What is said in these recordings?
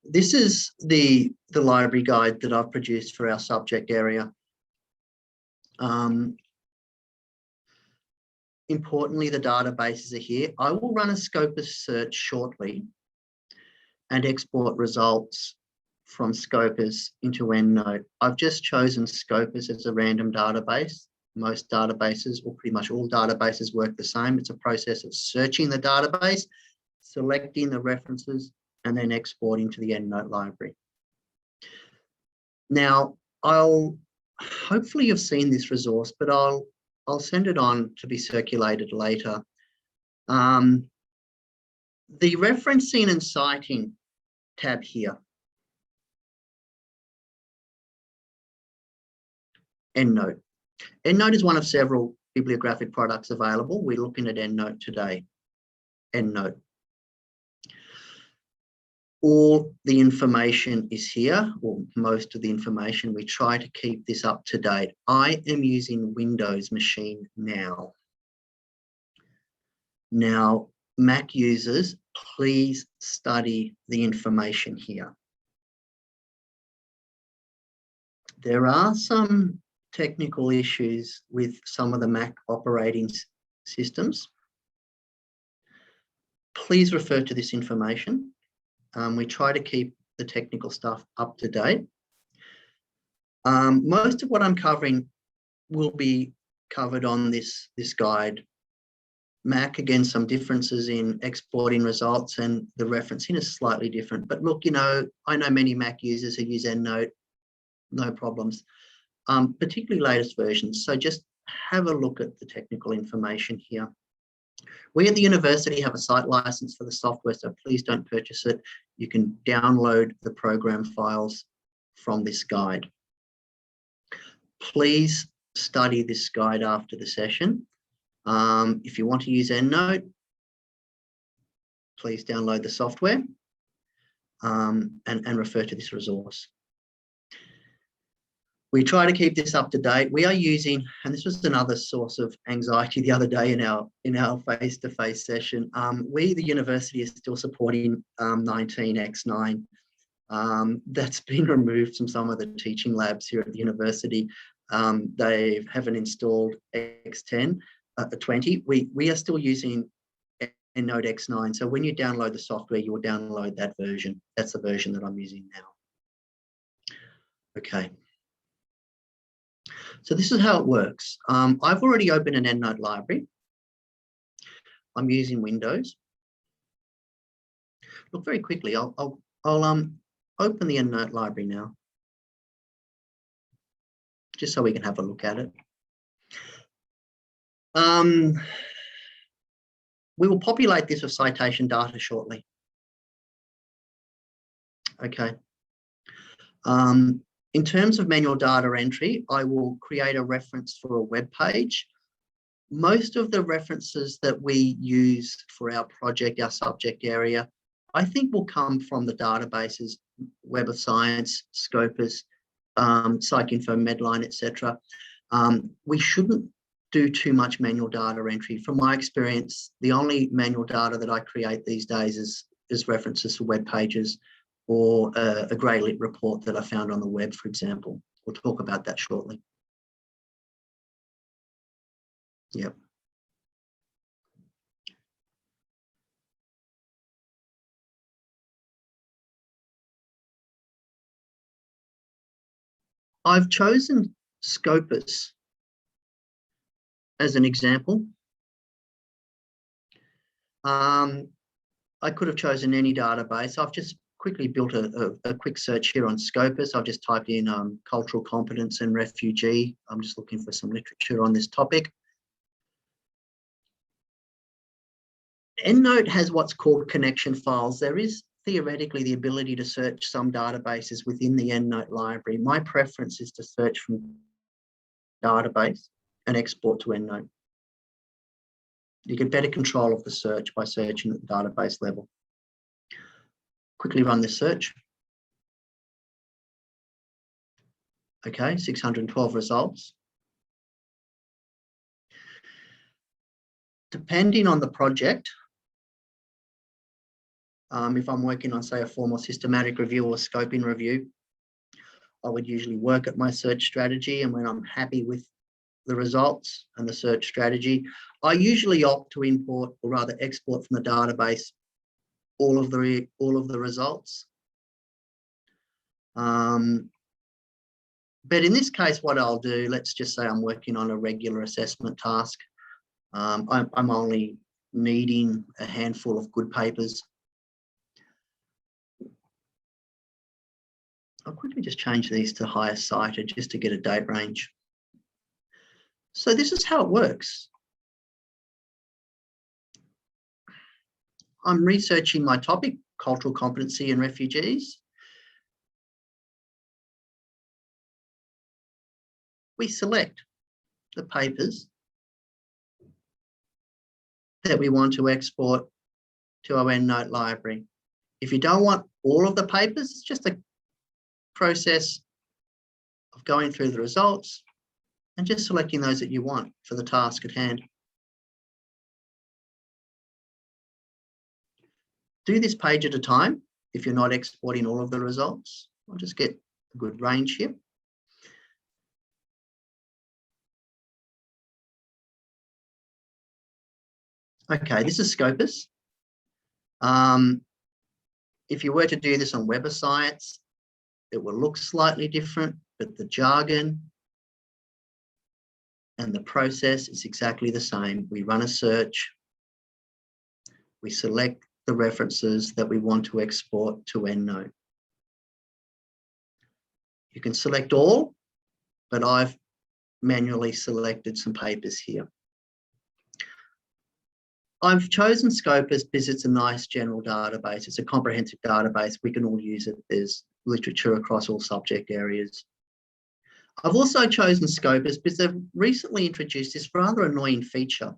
this is the library guide that I've produced for our subject area. Importantly, the databases are here. I will run a Scopus search shortly and export results from Scopus into EndNote. I've just chosen Scopus as a random database. Most databases, or pretty much all databases, work the same. It's a process of searching the database, selecting the references, and then exporting to the EndNote library. Now, hopefully you've seen this resource, but I'll send it on to be circulated later. The referencing and citing tab here, EndNote. EndNote is one of several bibliographic products available. We're looking at EndNote today. EndNote. All the information is here, or most of the information. We try to keep this up to date. I am using Windows machine now. Now, Mac users, please study the information here. There are some technical issues with some of the Mac operating systems. Please refer to this information. We try to keep the technical stuff up to date. Most of what I'm covering will be covered on this guide. Mac, again, some differences in exporting results, and the referencing is slightly different. But look, I know many Mac users who use EndNote, no problems, particularly latest versions. So just have a look at the technical information here. We at the university have a site license for the software, so please don't purchase it. You can download the program files from this guide. Please study this guide after the session. If you want to use EndNote, please download the software and refer to this resource. We try to keep this up to date. We are using, and this was another source of anxiety the other day in our face-to-face session. We, the university, is still supporting 19x9. That's been removed from some of the teaching labs here at the university. They haven't installed X10, 20. We are still using EndNote X9. So when you download the software, you will download that version. That's the version that I'm using now. Okay. So this is how it works. I've already opened an EndNote library. I'm using Windows. Look, very quickly, I'll open the EndNote library now, just so we can have a look at it. We will populate this with citation data shortly. Okay. In terms of manual data entry, I will create a reference for a web page. Most of the references that we use for our project, our subject area, I think will come from the databases, Web of Science, Scopus, PsycInfo, Medline, etc. We shouldn't do too much manual data entry. From my experience, the only manual data that I create these days is references for web pages, or a grey lit report that I found on the web, for example. We'll talk about that shortly. Yep. I've chosen Scopus as an example. I could have chosen any database. I've just quickly built a quick search here on Scopus. I've just typed in cultural competence and refugee. I'm just looking for some literature on this topic. EndNote has what's called connection files. There is theoretically the ability to search some databases within the EndNote library. My preference is to search from database and export to EndNote. You get better control of the search by searching at the database level. Quickly run this search. Okay, 612 results. Depending on the project, If I'm working on, say, a formal systematic review or scoping review, I would usually work at my search strategy, and when I'm happy with the results and the search strategy, I usually opt to import, or rather export from the database, all of the results. But in this case, what I'll do, let's just say I'm working on a regular assessment task. I'm only needing a handful of good papers. I'll quickly just change these to highest cited just to get a date range. So this is how it works. I'm researching my topic, cultural competency and refugees. We select the papers that we want to export to our EndNote library. If you don't want all of the papers, it's just a process of going through the results and just selecting those that you want for the task at hand. Do this page at a time if you're not exporting all of the results. I'll just get a good range here. Okay, this is Scopus. If you were to do this on Web of Science, it will look slightly different, but the jargon and the process is exactly the same. We run a search, we select the references that we want to export to EndNote. You can select all, but I've manually selected some papers here. I've chosen Scopus because it's a nice general database. It's a comprehensive database. We can all use it. There's literature across all subject areas. I've also chosen Scopus because they've recently introduced this rather annoying feature.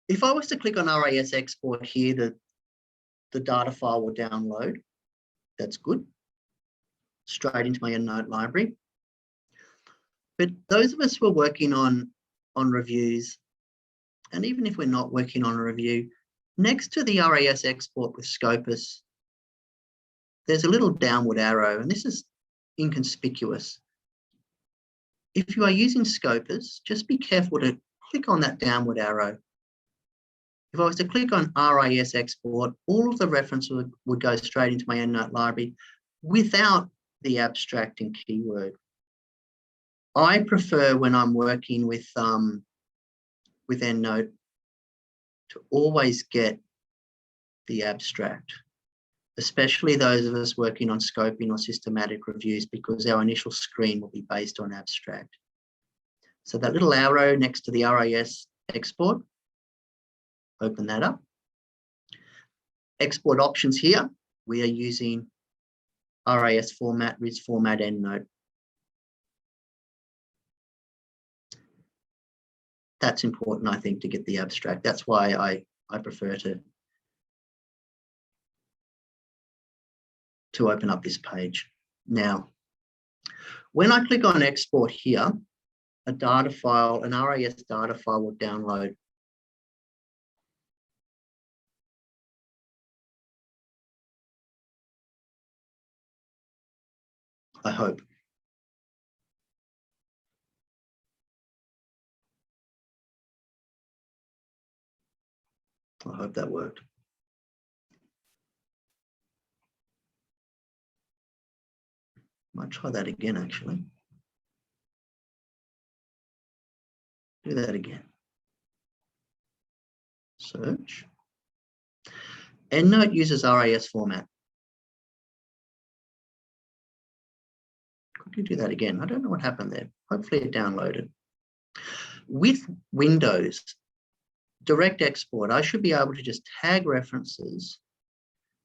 If I was to click on RAS export here, the data file will download. That's good. Straight into my EndNote library. But those of us who are working on reviews, and even if we're not working on a review, next to the RAS export with Scopus, there's a little downward arrow, and this is inconspicuous. If you are using Scopus, just be careful to click on that downward arrow. If I was to click on RAS export, all of the references would go straight into my EndNote library without the abstract and keyword. I prefer, when I'm working with EndNote, to always get the abstract, especially those of us working on scoping or systematic reviews, because our initial screen will be based on abstract. So that little arrow next to the RAS export, open that up. Export options here, we are using RAS format, RIS format, EndNote. That's important, I think, to get the abstract. That's why I prefer to open up this page. Now, when I click on export here, a data file, an RAS data file will download. I hope. I hope that worked. Might try that again, actually. Do that again. Search. EndNote uses RAS format. Could you do that again? I don't know what happened there. Hopefully it downloaded. With Windows, direct export, I should be able to just tag references.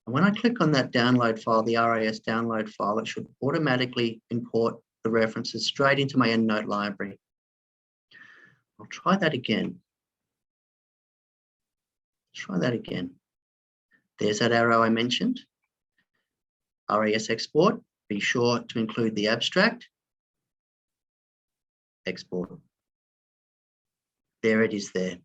And when I click on that download file, the RAS download file, it should automatically import the references straight into my EndNote library. I'll try that again. Try that again. There's that arrow I mentioned. RAS export, be sure to include the abstract. Export. There it is there.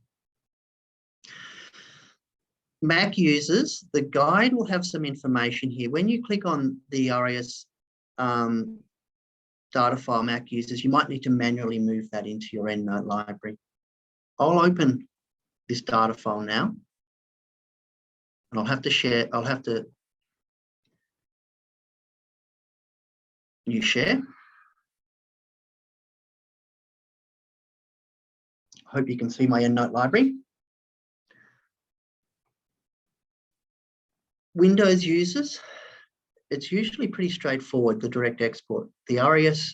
Mac users, the guide will have some information here. When you click on the RAS data file Mac users, you might need to manually move that into your EndNote library. I'll open this data file now, and I'll have to new share. Hope you can see my EndNote library. Windows users, it's usually pretty straightforward, the direct export. The RAS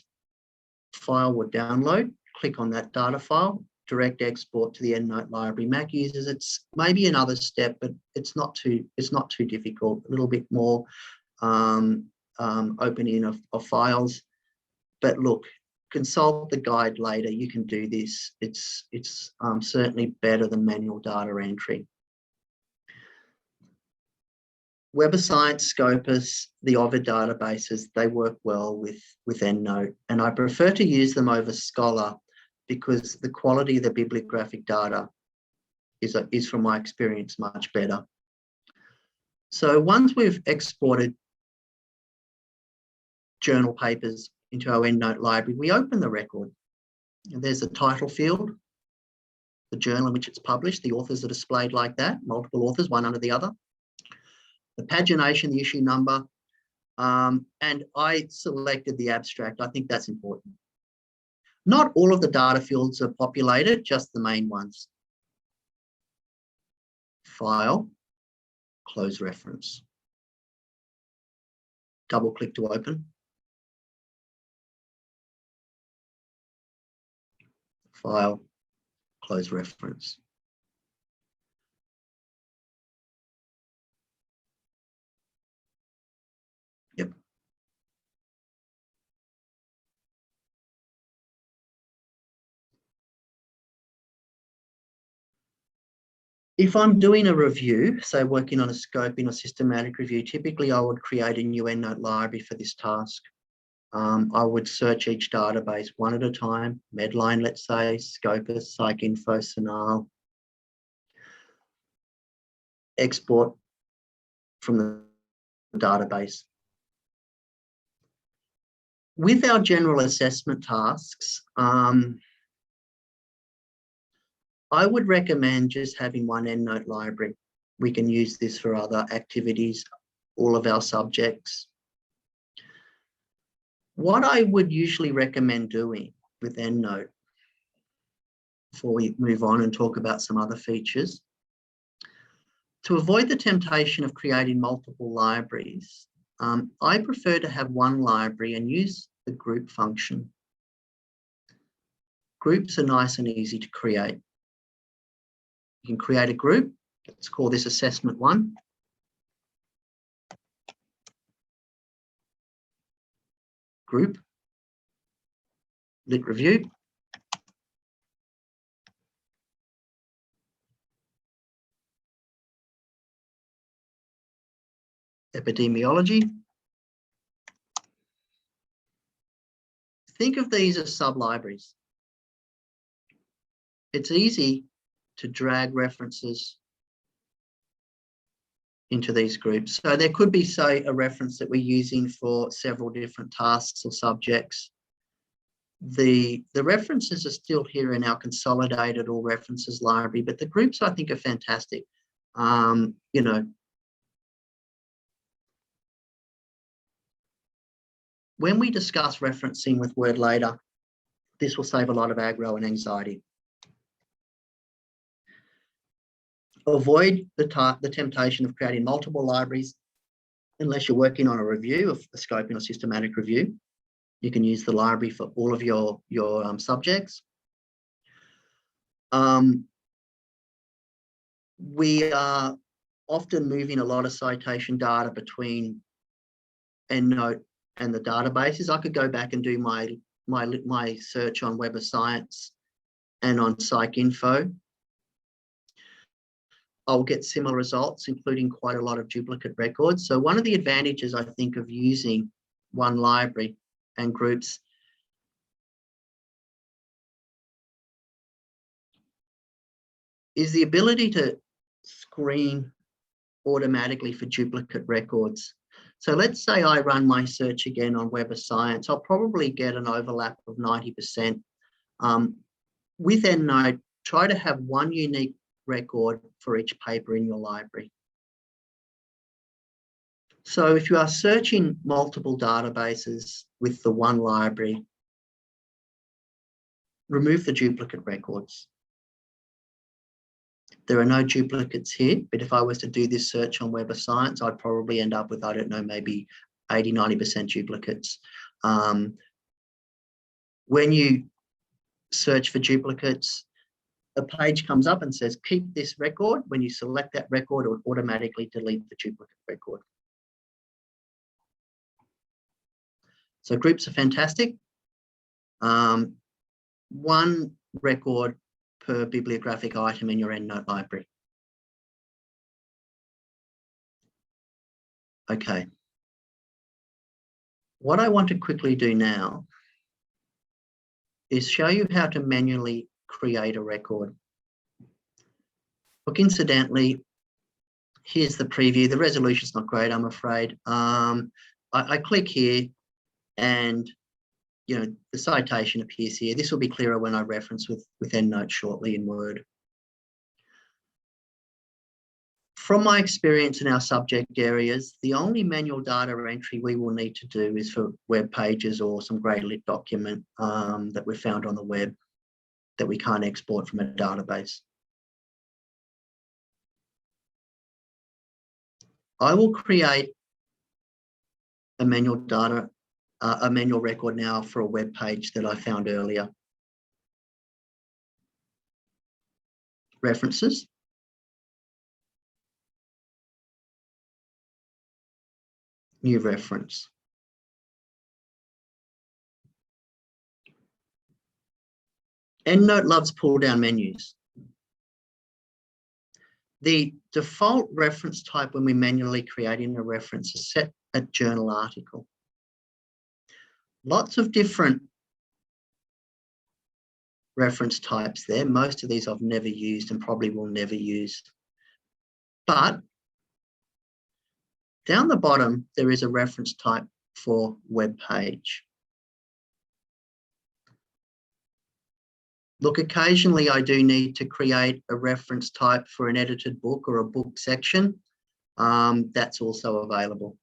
file will download, click on that data file, direct export to the EndNote library. Mac users, it's maybe another step, but it's not too difficult, a little bit more opening of files. But look, consult the guide later. You can do this. It's certainly better than manual data entry. Web of Science, Scopus, the Ovid databases, they work well with EndNote, and I prefer to use them over Scholar because the quality of the bibliographic data is from my experience, much better. So once we've exported journal papers into our EndNote library, we open the record. And there's a title field, the journal in which it's published. The authors are displayed like that, multiple authors, one under the other. The pagination, the issue number, and I selected the abstract. I think that's important. Not all of the data fields are populated, just the main ones. File, close reference. Double click to open. File, close reference. Yep. If I'm doing a review, say working on a scoping or systematic review, typically I would create a new EndNote library for this task. I would search each database one at a time, Medline, let's say, Scopus, PsycInfo, Sonal. Export from the database. With our general assessment tasks, I would recommend just having one EndNote library. We can use this for other activities, all of our subjects. What I would usually recommend doing with EndNote, before we move on and talk about some other features, to avoid the temptation of creating multiple libraries, I prefer to have one library and use the group function. Groups are nice and easy to create. You can create a group. Let's call this assessment 1. Group, lit review. Epidemiology. Think of these as sub-libraries. It's easy to drag references into these groups. So there could be, say, a reference that we're using for several different tasks or subjects. The references are still here in our consolidated all references library, but the groups I think are fantastic. You know, when we discuss referencing with Word later, this will save a lot of aggro and anxiety. Avoid the temptation of creating multiple libraries unless you're working on a review, of a scoping or systematic review. You can use the library for all of your subjects. We are often moving a lot of citation data between EndNote and the databases. I could go back and do my search on Web of Science and on PsycInfo. I'll get similar results, including quite a lot of duplicate records. So one of the advantages, I think, of using one library and groups is the ability to screen automatically for duplicate records. So let's say I run my search again on Web of Science. I'll probably get an overlap of 90%. With EndNote, try to have one unique record for each paper in your library. So if you are searching multiple databases with the one library, remove the duplicate records. There are no duplicates here, but if I was to do this search on Web of Science, I'd probably end up with, I don't know, maybe 80, 90% duplicates. When you search for duplicates, a page comes up and says, keep this record. When you select that record, it will automatically delete the duplicate record. So groups are fantastic. One record per bibliographic item in your EndNote library. Okay. What I want to quickly do now is show you how to manually create a record. Look, incidentally, here's the preview. The resolution's not great, I'm afraid. I click here and the citation appears here. This will be clearer when I reference with EndNote shortly in Word. From my experience in our subject areas, the only manual data entry we will need to do is for web pages or some grey lit document that we found on the web that we can't export from a database. I will create a manual record now for a web page that I found earlier. References. New reference. EndNote loves pull-down menus. The default reference type when we manually creating a reference is set at journal article. Lots of different reference types there. Most of these I've never used and probably will never use. But down the bottom, there is a reference type for web page. Look, occasionally I do need to create a reference type for an edited book or a book section. That's also available.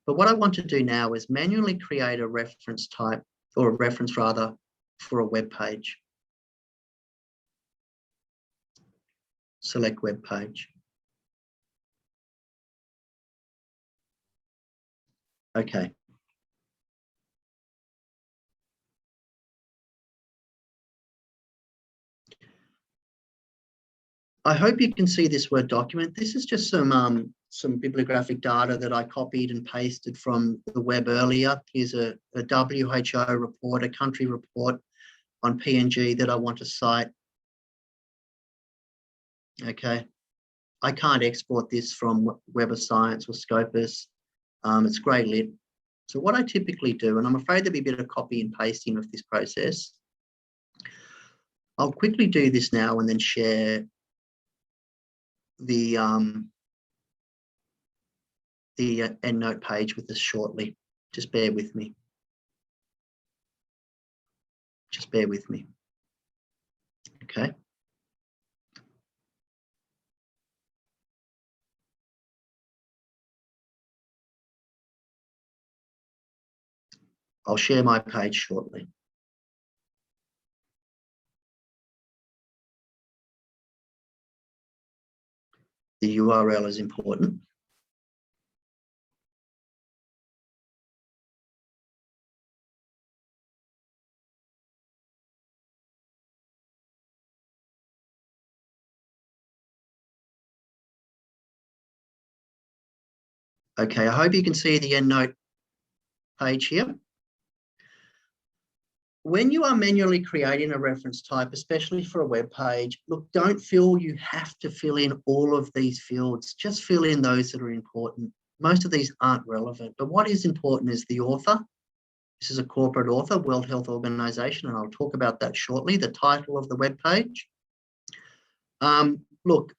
But what I want to do now is manually create a reference type, or a reference rather, for a web page. Select web page. Okay. I hope you can see this Word document. This is just some bibliographic data that I copied and pasted from the web earlier. Here's a WHO report, a country report on PNG that I want to cite. Okay. I can't export this from Web of Science or Scopus. It's grey lit. So what I typically do, and I'm afraid there'll be a bit of copy and pasting of this process. I'll quickly do this now and then share the EndNote page with us shortly. Just bear with me. Just bear with me. Okay. I'll share my page shortly. The URL is important. Okay, I hope you can see the EndNote page here. When you are manually creating a reference type, especially for a web page, look, don't feel you have to fill in all of these fields. Just fill in those that are important. Most of these aren't relevant, but what is important is the author. This is a corporate author, World Health Organization, and I'll talk about that shortly, the title of the web page. Look,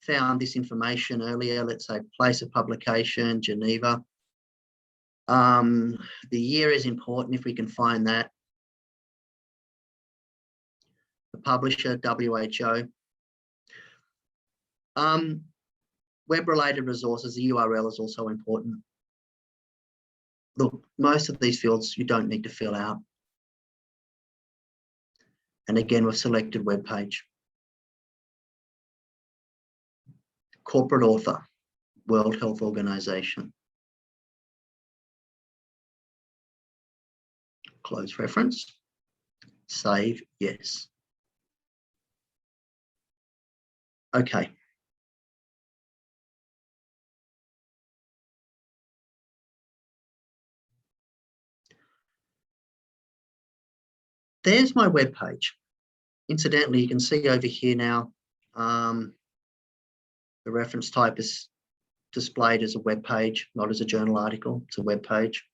found this information earlier, let's say place of publication, Geneva. The year is important if we can find that. The publisher, WHO. Web-related resources, the URL is also important. Look, most of these fields you don't need to fill out. And again, we've selected web page. Corporate author, World Health Organization. Close reference. Save, yes. Okay. There's my web page. Incidentally, you can see over here now, the reference type is displayed as a web page, not as a journal article. It's a web page.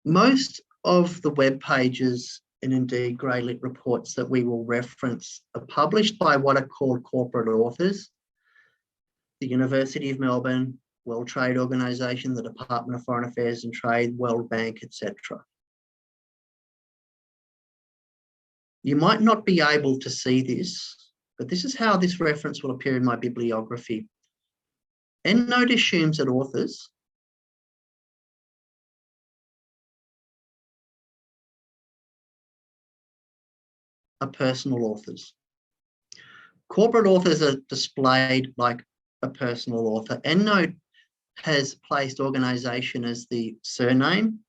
Most of the web pages and indeed grey lit reports that we will reference are published by what are called corporate authors. The University of Melbourne, World Trade Organization, the Department of Foreign Affairs and Trade, World Bank, etc. You might not be able to see this, but this is how this reference will appear in my bibliography. EndNote assumes that authors are personal authors. Corporate authors are displayed like a personal author. EndNote has placed organisation as the surname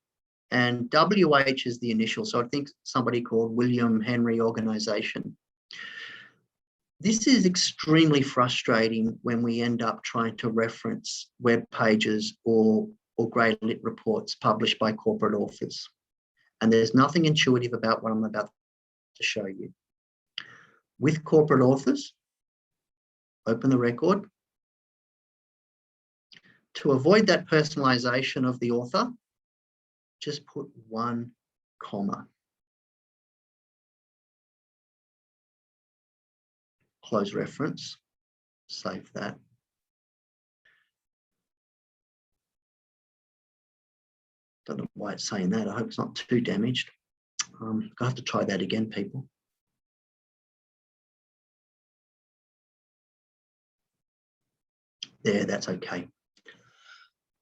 and WH is the initial. So I think somebody called William Henry Organisation. This is extremely frustrating when we end up trying to reference web pages or grey lit reports published by corporate authors. And there's nothing intuitive about what I'm about to show you. With corporate authors, open the record. To avoid that personalization of the author, just put 1 comma. Close reference, save that. Don't know why it's saying that. I hope it's not too damaged. I'll have to try that again, people. There, that's okay.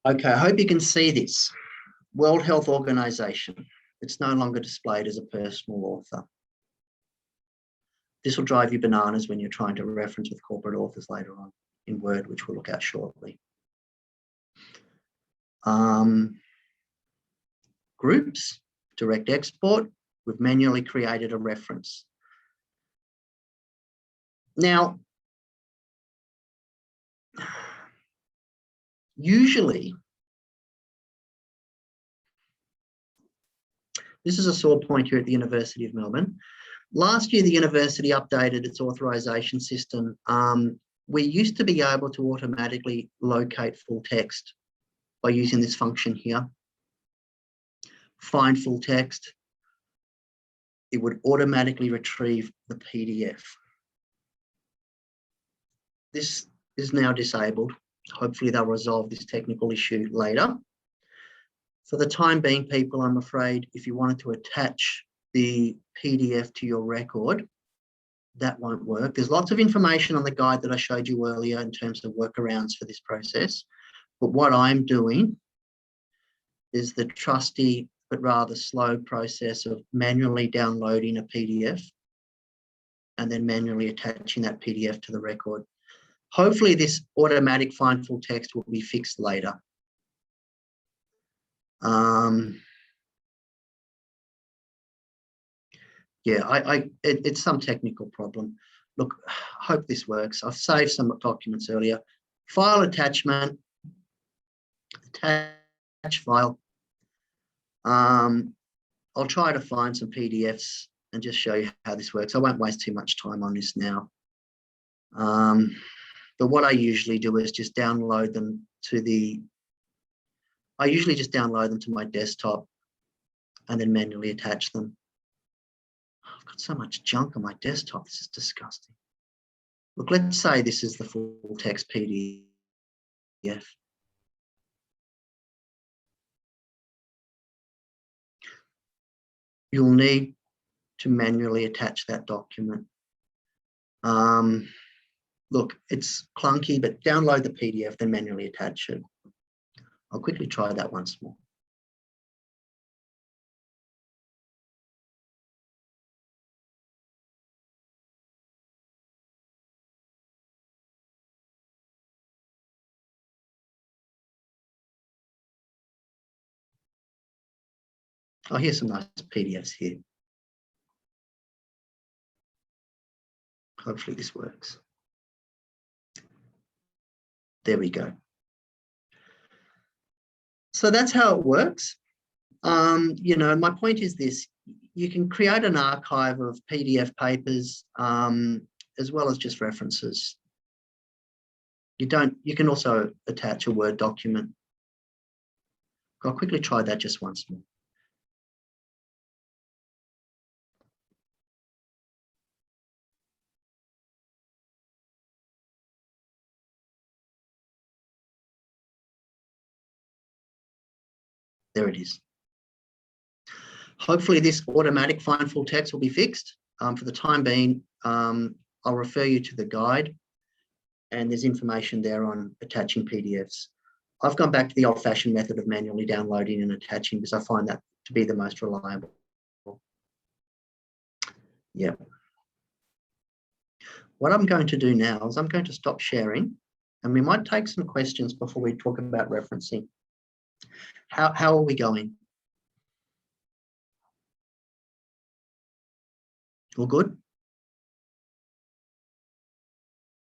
Okay, I hope you can see this. World Health Organization. It's no longer displayed as a personal author. This will drive you bananas when you're trying to reference with corporate authors later on in Word, which we'll look at shortly. Groups, direct export. We've manually created a reference. Now, usually, this is a sore point here at the University of Melbourne. Last year, the university updated its authorization system. We used to be able to automatically locate full text by using this function here. Find full text. It would automatically retrieve the PDF. This is now disabled. Hopefully they'll resolve this technical issue later. For the time being, people, I'm afraid if you wanted to attach the PDF to your record, that won't work. There's lots of information on the guide that I showed you earlier in terms of workarounds for this process. But what I'm doing is the trusty but rather slow process of manually downloading a PDF and then manually attaching that PDF to the record. Hopefully this automatic find full text will be fixed later. Yeah, it's some technical problem. Look, I hope this works. I've saved some documents earlier. File attachment, attach file. I'll try to find some PDFs and just show you how this works. I won't waste too much time on this now. But what I usually do is just download them to my desktop and then manually attach them. I've got got so much junk on my desktop. This is disgusting. Look, let's say this is the full text PDF. You'll need to manually attach that document. Look, it's clunky, but download the PDF, then manually attach it. I'll quickly try that once more. Oh, here's some nice PDFs here. Hopefully this works. There we go. So that's how it works. You know, my point is this: you can create an archive of PDF papers as well as just references. You can also attach a Word document. I'll quickly try that just once more. There it is. Hopefully this automatic find full text will be fixed. For the time being, I'll refer you to the guide, and there's information there on attaching PDFs. I've gone back to the old-fashioned method of manually downloading and attaching because I find that to be the most reliable. Yeah. What I'm going to do now is I'm going to stop sharing, and we might take some questions before we talk about referencing. How are we going? All good?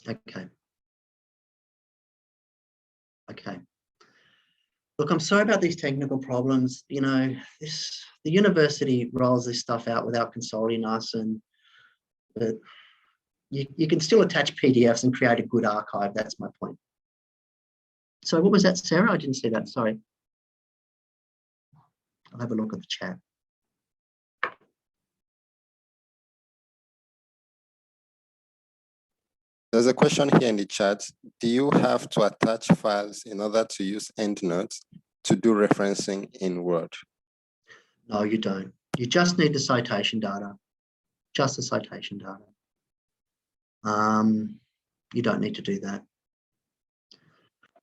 Okay. Okay. Look, I'm sorry about these technical problems. You know, the university rolls this stuff out without consulting us, and you can still attach PDFs and create a good archive. That's my point. So what was that, Sarah? I didn't see that. Sorry. I'll have a look at the chat. There's a question here in the chat. Do you have to attach files in order to use EndNote to do referencing in Word? No, you don't. You just need the citation data. Just the citation data. You don't need to do that.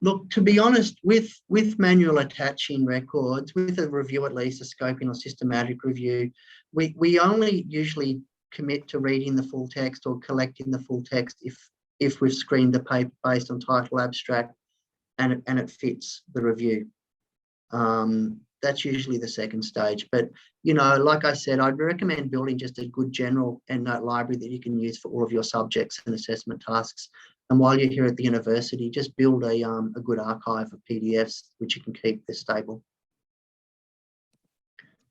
Look, to be honest, with manual attaching records, with a review at least, a scoping or systematic review, we only usually commit to reading the full text or collecting the full text if we've screened the paper based on title, abstract, and it fits the review. That's usually the second stage. But, you know, like I said, I'd recommend building just a good general EndNote library that you can use for all of your subjects and assessment tasks. And while you're here at the university, just build a good archive of PDFs, which you can keep. They're stable.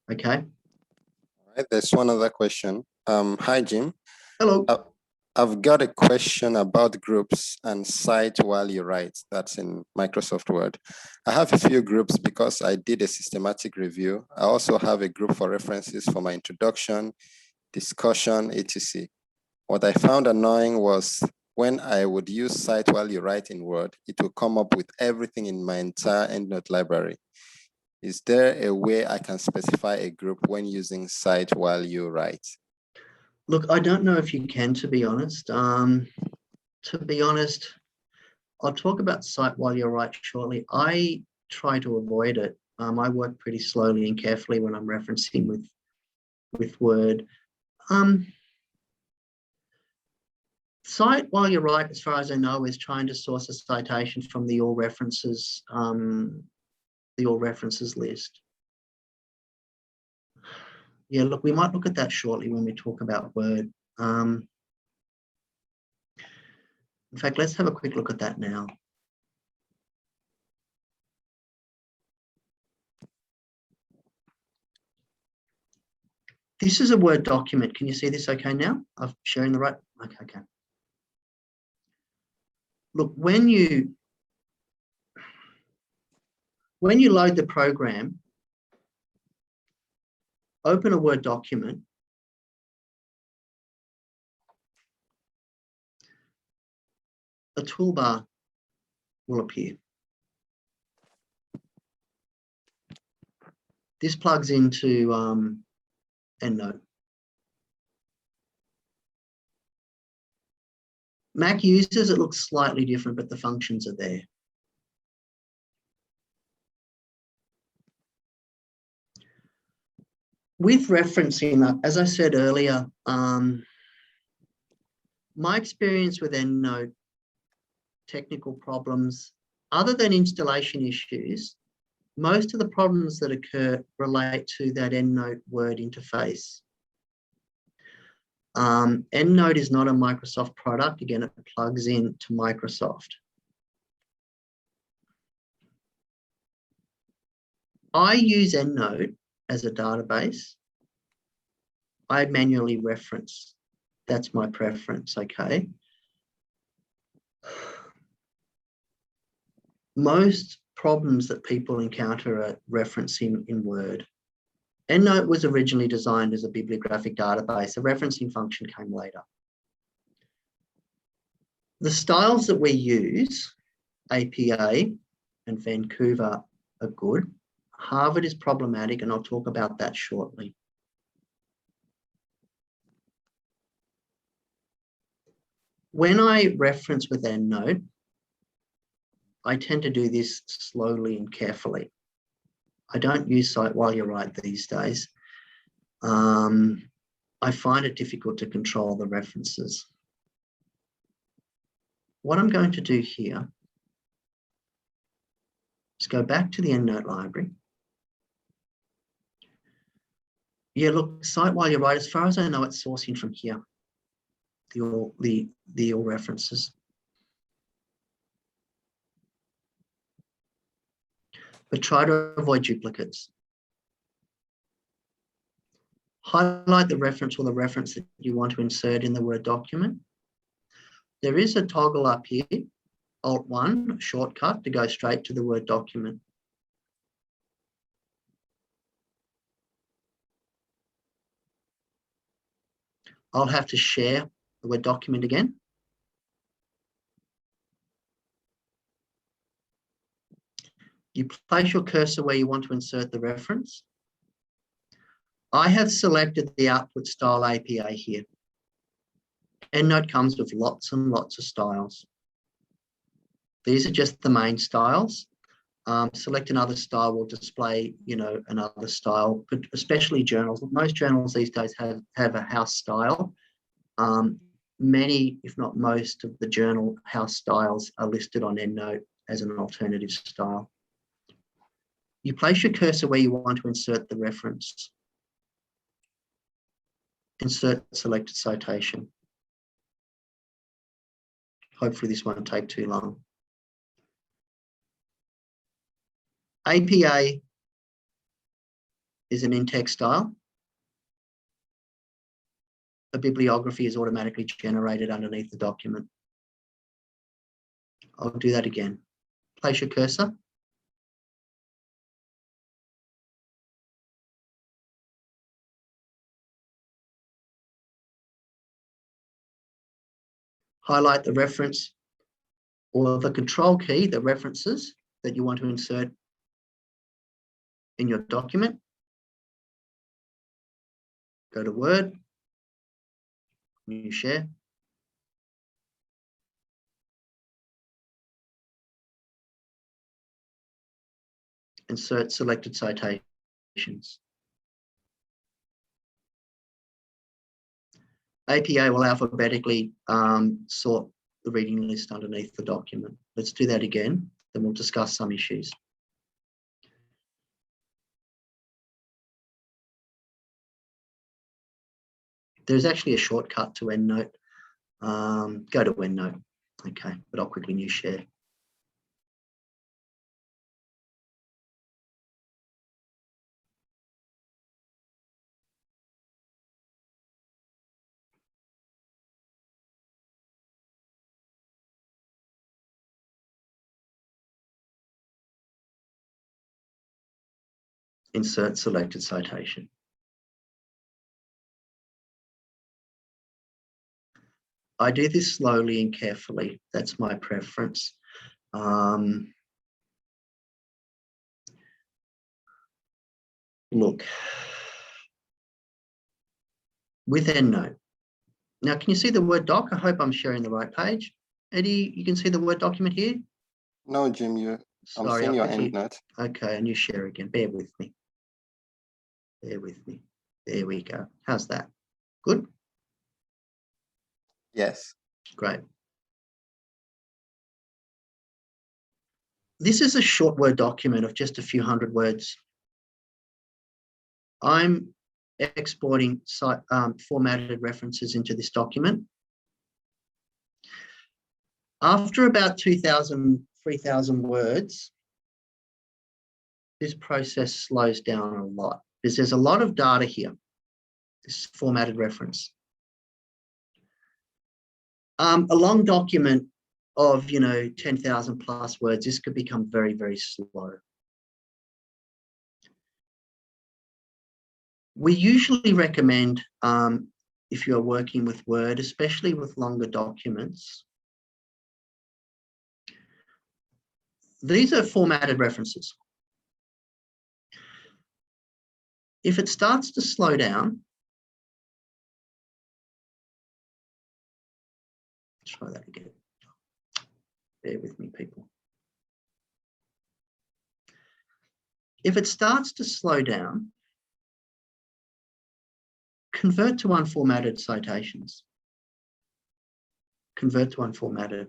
Okay. All right, there's one other question. Hi, Jim. Hello. I've got a question about groups and cite while you write. That's in Microsoft Word. I have a few groups because I did a systematic review. I also have a group for references for my introduction, discussion, etc. What I found annoying was when I would use cite while you write in Word, it will come up with everything in my entire EndNote library. Is there a way I can specify a group when using cite while you write? Look, I don't know if you can, to be honest. I'll talk about cite while you write shortly. I try to avoid it. I work pretty slowly and carefully when I'm referencing with Word. Cite while you write, as far as I know, is trying to source a citation from the all references list. Yeah, look, we might look at that shortly when we talk about Word. In fact, let's have a quick look at that now. This is a Word document. Can you see this okay now? I'm sharing the right, okay. Look, when you load the program, open a Word document, a toolbar will appear. This plugs into EndNote. Mac users, it looks slightly different, but the functions are there. With referencing, as I said earlier, my experience with EndNote technical problems, other than installation issues, most of the problems that occur relate to that EndNote Word interface. EndNote is not a Microsoft product. Again, it plugs in to Microsoft. I use EndNote as a database. I manually reference. That's my preference, okay? Most problems that people encounter are referencing in Word. EndNote was originally designed as a bibliographic database. The referencing function came later. The styles that we use, APA and Vancouver, are good. Harvard is problematic, and I'll talk about that shortly. When I reference with EndNote, I tend to do this slowly and carefully. I don't use cite while you write these days. I find it difficult to control the references. What I'm going to do here is go back to the EndNote library. Yeah, look, cite while you write, as far as I know, it's sourcing from here, the all references. But try to avoid duplicates. Highlight the reference or the reference that you want to insert in the Word document. There is a toggle up here, Alt-1, a shortcut to go straight to the Word document. I'll have to share the Word document again. You place your cursor where you want to insert the reference. I have selected the output style APA here. EndNote comes with lots and lots of styles. These are just the main styles. Select another style will display, another style, but especially journals. Most journals these days have a house style. Many, if not most, of the journal house styles are listed on EndNote as an alternative style. You place your cursor where you want to insert the reference. Insert selected citation. Hopefully this won't take too long. APA is an in-text style. A bibliography is automatically generated underneath the document. I'll do that again. Place your cursor. Highlight the reference or the control key, the references that you want to insert in your document. Go to Word, new share. Insert selected citations. APA will alphabetically sort the reading list underneath the document. Let's do that again, then we'll discuss some issues. There's actually a shortcut to EndNote. Go to EndNote, okay, but I'll quickly new share. Insert selected citation. I do this slowly and carefully. That's my preference. Look, with EndNote. Now, can you see the Word doc? I hope I'm sharing the right page. Eddie, you can see the Word document here? No, Jim, I'm seeing your EndNote. Okay, and you share again. Bear with me. Bear with me. There we go. How's that? Good? Yes. Great. This is a short Word document of just a few hundred words. I'm exporting formatted references into this document. After about 2,000, 3,000 words, this process slows down a lot because there's a lot of data here, this formatted reference. A long document of, 10,000 plus words, this could become very, very slow. We usually recommend, if you're working with Word, especially with longer documents, these are formatted references. If it starts to slow down, try that again. Bear with me, people. If it starts to slow down, convert to unformatted citations. Convert to unformatted.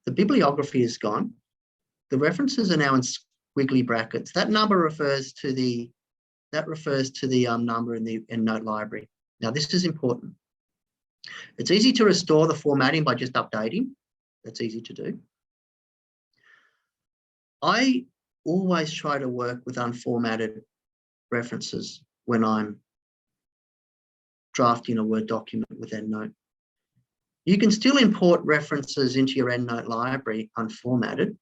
The bibliography is gone. The references are now in squiggly brackets. That number refers to the number in the EndNote library. Now, this is important. It's easy to restore the formatting by just updating. That's easy to do. I always try to work with unformatted references when I'm drafting a Word document with EndNote. You can still import references into your EndNote library unformatted.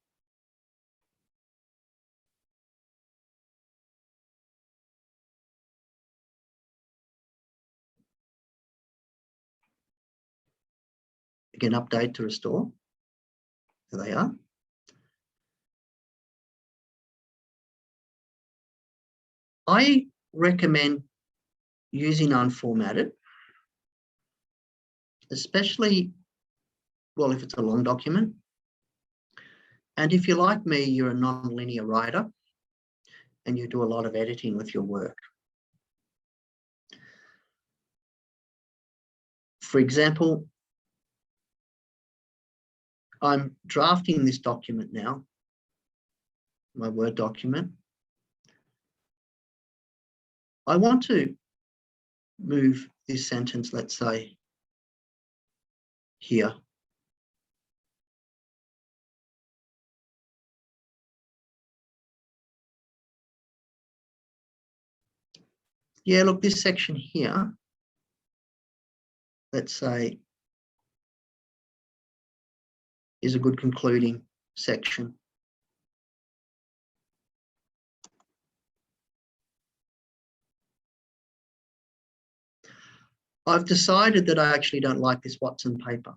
Again, update to restore. There they are. I recommend using unformatted, especially, well, if it's a long document. And if you're like me, you're a non-linear writer and you do a lot of editing with your work. For example, I'm drafting this document now, my Word document. I want to move this sentence, let's say, here. Yeah, look, this section here, let's say, is a good concluding section. I've decided that I actually don't like this Watson paper.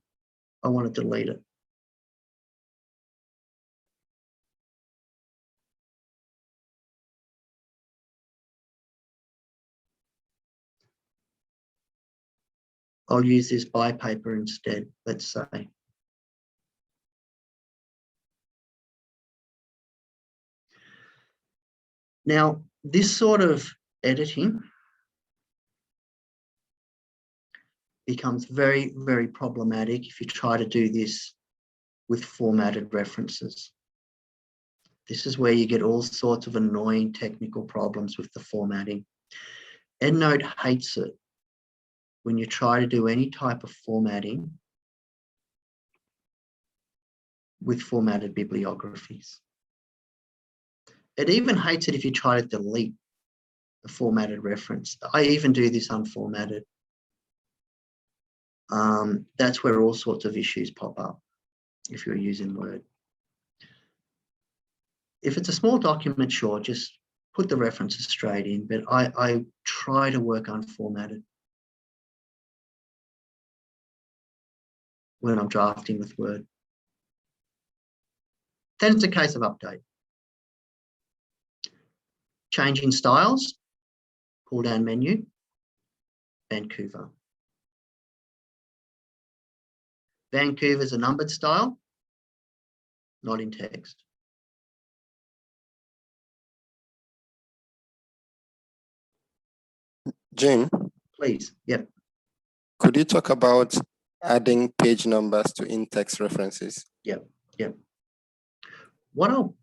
I want to delete it. I'll use this by paper instead, let's say. Now, this sort of editing becomes very, very problematic if you try to do this with formatted references. This is where you get all sorts of annoying technical problems with the formatting. EndNote hates it when you try to do any type of formatting with formatted bibliographies. It even hates it if you try to delete a formatted reference. I even do this unformatted. That's where all sorts of issues pop up if you're using Word. If it's a small document, sure, just put the references straight in, but I try to work unformatted. when I'm drafting with Word. Then it's a case of update. Changing styles, pull down menu, Vancouver. Vancouver is a numbered style, not in text. Jim, Please, yep. could you talk about adding page numbers to in-text references? Yep. What I'll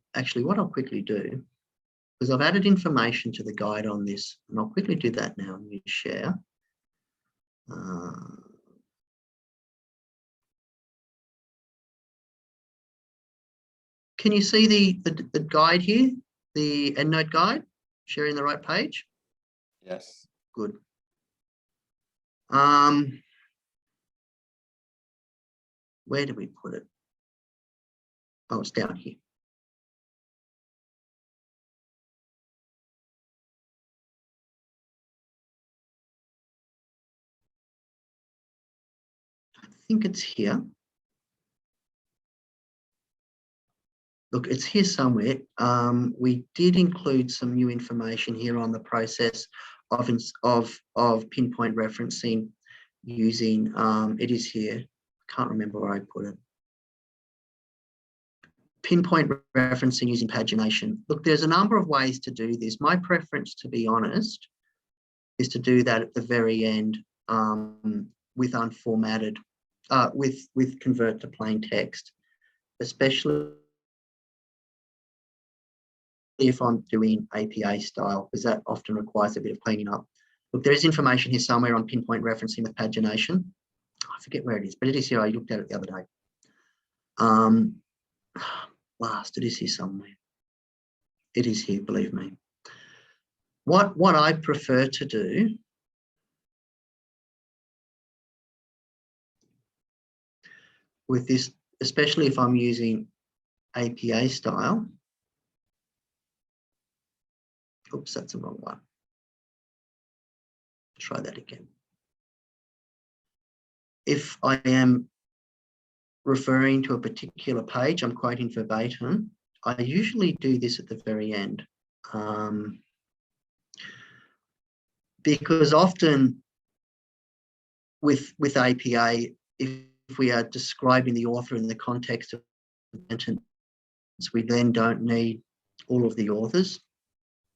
quickly do, because I've added information to the guide on this, and I'll quickly do that now and use share. Can you see the guide here, the EndNote guide, sharing the right page? Yes. Good. Where did we put it? Oh, it's down here. I think it's here. Look, it's here somewhere. We did include some new information here on the process of pinpoint referencing using, it is here. I can't remember where I put it. Pinpoint referencing using pagination. Look, there's a number of ways to do this. My preference, to be honest, is to do that at the very end with unformatted, with convert to plain text, especially if I'm doing APA style, because that often requires a bit of cleaning up. Look, there is information here somewhere on pinpoint referencing with pagination. I forget where it is, but it is here. I looked at it the other day. Last, it is here somewhere. It is here, believe me. What I prefer to do with this, especially if I'm using APA style, oops, that's the wrong one. Try that again. If I am referring to a particular page, I'm quoting verbatim, I usually do this at the very end. Because often with APA, if we are describing the author in the context of the sentence, we then don't need all of the authors.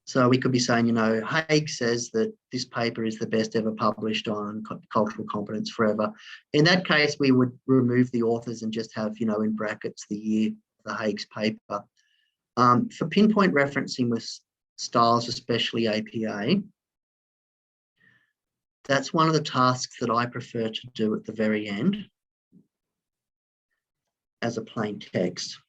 So we could be saying, you know, Haig says that this paper is the best ever published on cultural competence forever. In that case, we would remove the authors and just have, you know, in brackets, the year of the Haig's paper. For pinpoint referencing with styles, especially APA, that's one of the tasks that I prefer to do at the very end as a plain text.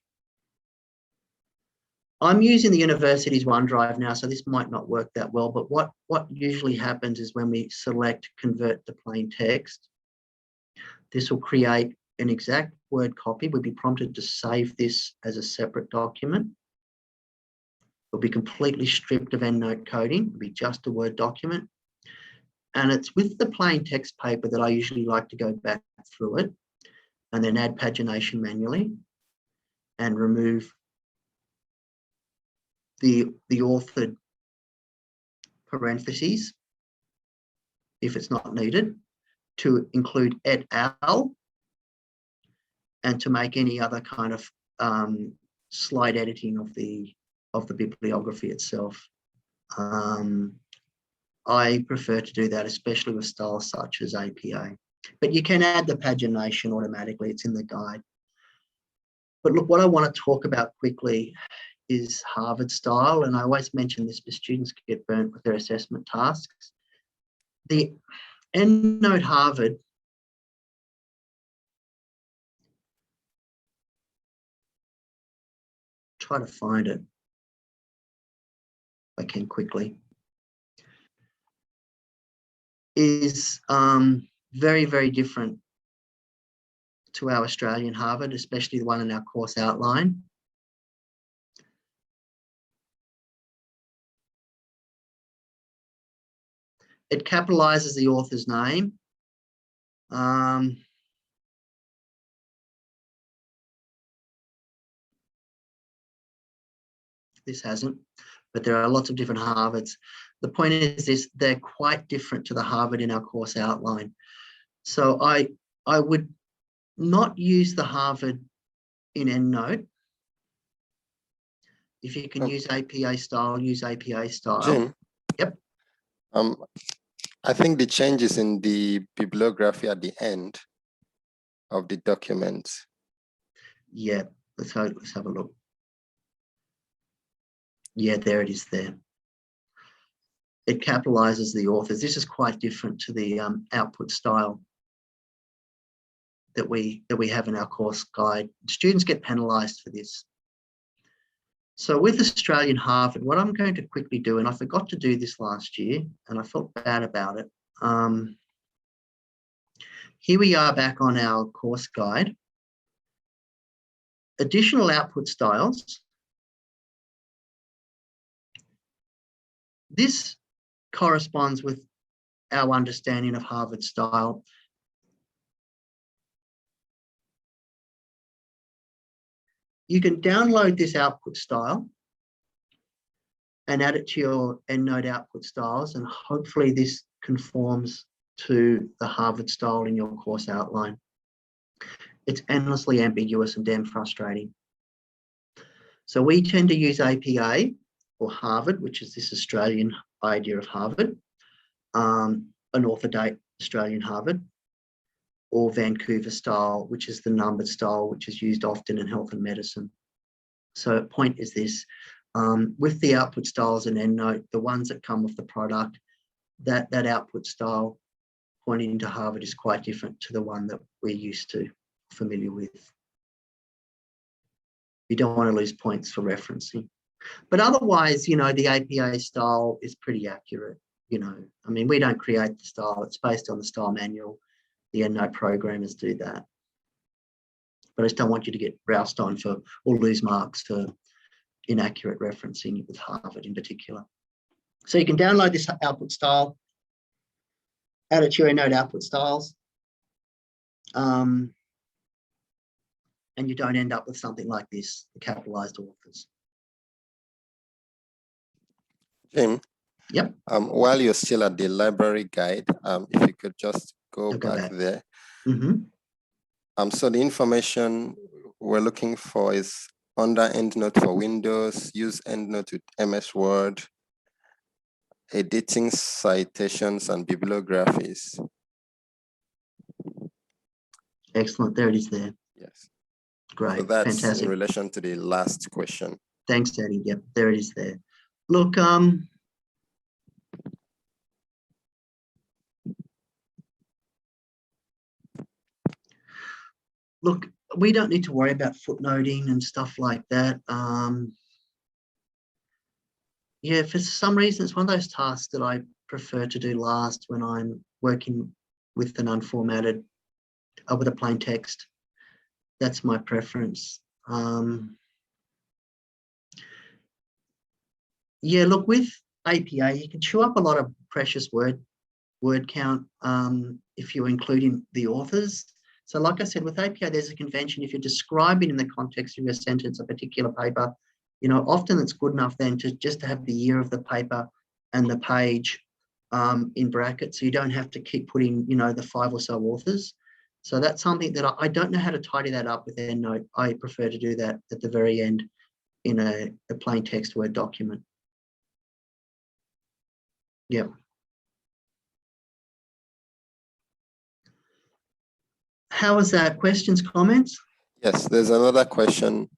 I'm using the university's OneDrive now, so this might not work that well, but what usually happens is when we select convert to plain text, this will create an exact Word copy. We'll be prompted to save this as a separate document. It'll be completely stripped of EndNote coding. It'll be just a Word document. And it's with the plain text paper that I usually like to go back through it and then add pagination manually and remove the authored parentheses if it's not needed, to include et al, and to make any other kind of slight editing of the bibliography itself. I prefer to do that, especially with styles such as APA. But you can add the pagination automatically, it's in the guide. But look, what I want to talk about quickly is Harvard style, and I always mention this because students get burnt with their assessment tasks. The EndNote Harvard try to find it if I can quickly, is very, very different to our Australian Harvard, especially the one in our course outline. It capitalizes the author's name. This hasn't, but there are lots of different Harvards. The point is this, they're quite different to the Harvard in our course outline. So I would not use the Harvard in EndNote. If you can use APA style, use APA style. Jim? Yep. I think the change is in the bibliography at the end of the document. Yeah, let's have a look. Yeah, there it is there. It capitalizes the authors. This is quite different to the output style that we have in our course guide. Students get penalized for this. So with Australian Harvard, what I'm going to quickly do, and I forgot to do this last year, and I felt bad about it. Here we are back on our course guide. Additional output styles. This corresponds with our understanding of Harvard style. You can download this output style and add it to your EndNote output styles, and hopefully this conforms to the Harvard style in your course outline. It's endlessly ambiguous and damn frustrating. So we tend to use APA or Harvard, which is this Australian idea of Harvard, an author date Australian Harvard, or Vancouver style, which is the numbered style, which is used often in health and medicine. So point is this, with the output styles in EndNote, the ones that come with the product, that output style pointing to Harvard is quite different to the one that we're used to, familiar with. You don't want to lose points for referencing. But otherwise, you know, the APA style is pretty accurate. You know, I mean, we don't create the style. It's based on the style manual. The EndNote programmers do that. But I just don't want you to get roused on for or lose marks for inaccurate referencing with Harvard in particular. So you can download this output style, add it to your EndNote output styles, and you don't end up with something like this, the capitalized authors. Jim? Yep. While you're still at the library guide, if you could just go back there. Mm-hmm. So the information we're looking for is under EndNote for Windows, use EndNote with MS Word, editing citations and bibliographies. Excellent. There it is there. Yes. Great. So that's fantastic. in relation to the last question. Thanks, Eddie. Yep, there it is there. Look, look, we don't need to worry about footnoting and stuff like that. Yeah, for some reason, it's one of those tasks that I prefer to do last when I'm working with an unformatted, with a plain text. That's my preference. Yeah, look, with APA, you can chew up a lot of precious word count if you're including the authors. So like I said, with APA, there's a convention. If you're describing in the context of your sentence a particular paper, you know, often it's good enough then to just have the year of the paper and the page in brackets, so you don't have to keep putting, you know, the 5 or so authors. So that's something that I don't know how to tidy that up with EndNote. I prefer to do that at the very end in a plain text Word document. Yeah. How was that? Questions, comments? Yes, there's another question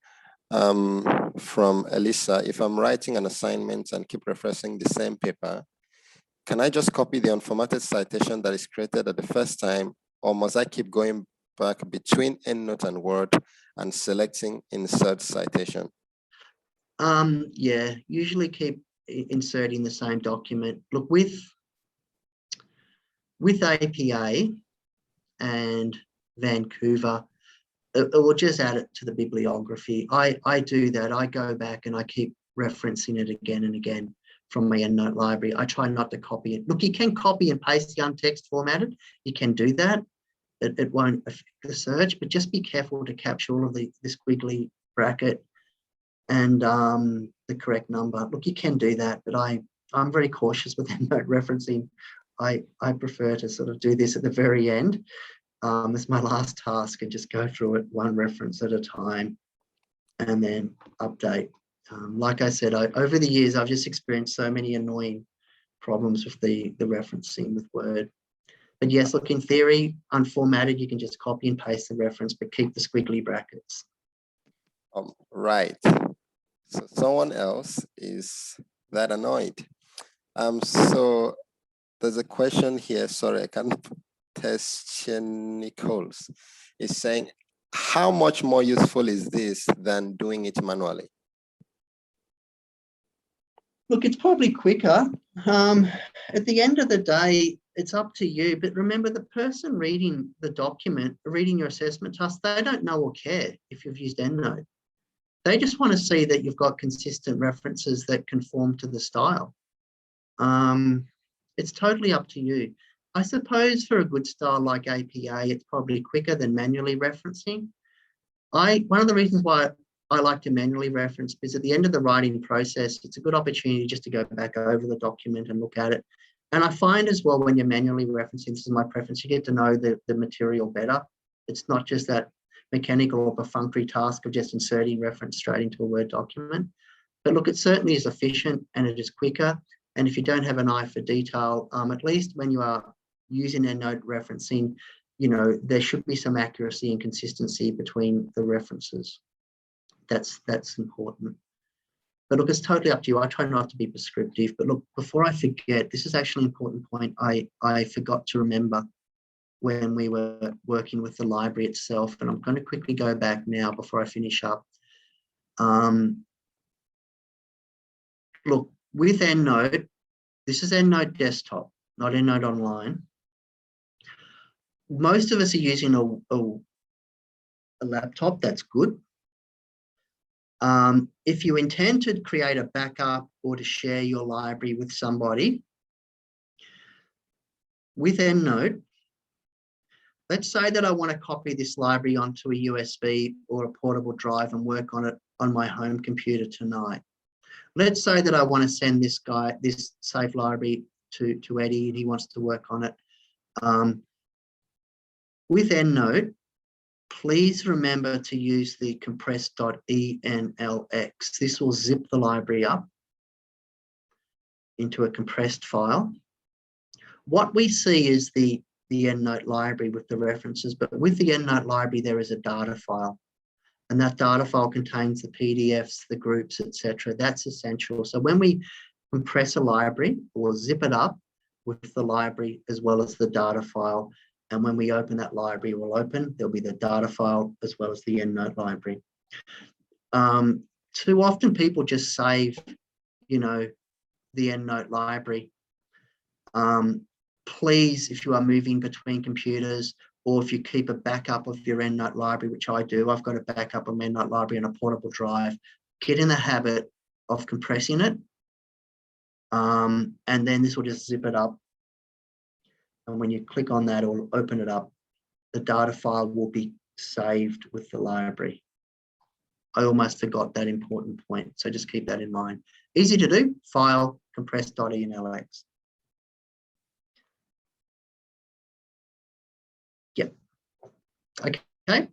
from Elisa. If I'm writing an assignment and keep referencing the same paper, can I just copy the unformatted citation that is created at the first time, or must I keep going back between EndNote and Word and selecting insert citation? Yeah, usually keep inserting the same document. Look, with APA and Vancouver, it will just add it to the bibliography. I do that. I go back and I keep referencing it again and again from my EndNote library. I try not to copy it. Look, you can copy and paste the untext formatted. You can do that. It won't affect the search, but just be careful to capture all of the squiggly bracket and the the correct number. Look, you can do that, but I'm very cautious with EndNote referencing. I prefer to sort of do this at the very end as my last task and just go through it one reference at a time and then update. Like I said, over the years, I've just experienced so many annoying problems with the referencing with Word. But yes, look, in theory, unformatted, you can just copy and paste the reference, but keep the squiggly brackets. Right. So someone else is that annoyed. So there's a question here. Sorry, I can't. Testion Nichols is saying, how much more useful is this than doing it manually? Look, it's probably quicker. At the end of the day, it's up to you. But remember, the person reading the document, reading your assessment task, they don't know or care if you've used EndNote. They just want to see that you've got consistent references that conform to the style. It's totally up to you. I suppose for a good style like APA, it's probably quicker than manually referencing. One of the reasons why I like to manually reference is at the end of the writing process, it's a good opportunity just to go back over the document and look at it. And I find as well, when you're manually referencing, this is my preference, you get to know the material better. It's not just that mechanical or perfunctory task of just inserting reference straight into a Word document. But look, it certainly is efficient and it is quicker. And if you don't have an eye for detail, at least when you are using EndNote referencing, you know, there should be some accuracy and consistency between the references. That's important. But look, it's totally up to you. I try not to be prescriptive, but look, before I forget, this is actually an important point I forgot to remember when we were working with the library itself, and I'm going to quickly go back now before I finish up. Look, with EndNote, this is EndNote desktop, not EndNote online. Most of us are using a laptop. That's good. If you intend to create a backup or to share your library with somebody, with EndNote, let's say that I want to copy this library onto a USB or a portable drive and work on it on my home computer tonight. Let's say that I want to send this saved library to Eddie and he wants to work on it. With EndNote, please remember to use the compressed.enlx. This will zip the library up into a compressed file. What we see is the EndNote library with the references, but with the EndNote library, there is a data file. And that data file contains the PDFs, the groups, etc. That's essential. So when we compress a library, we'll zip it up with the library as well as the data file. And when we open that library, there'll be the data file as well as the EndNote library. Too often people just save, you know, the EndNote library. Please, if you are moving between computers, or if you keep a backup of your EndNote library, which I do, I've got a backup of my EndNote library on a portable drive, get in the habit of compressing it. And then this will just zip it up. And when you click on that or open it up, the data file will be saved with the library. I almost forgot that important point, so just keep that in mind. Easy to do, file, compressed.enlx. Yep. Okay.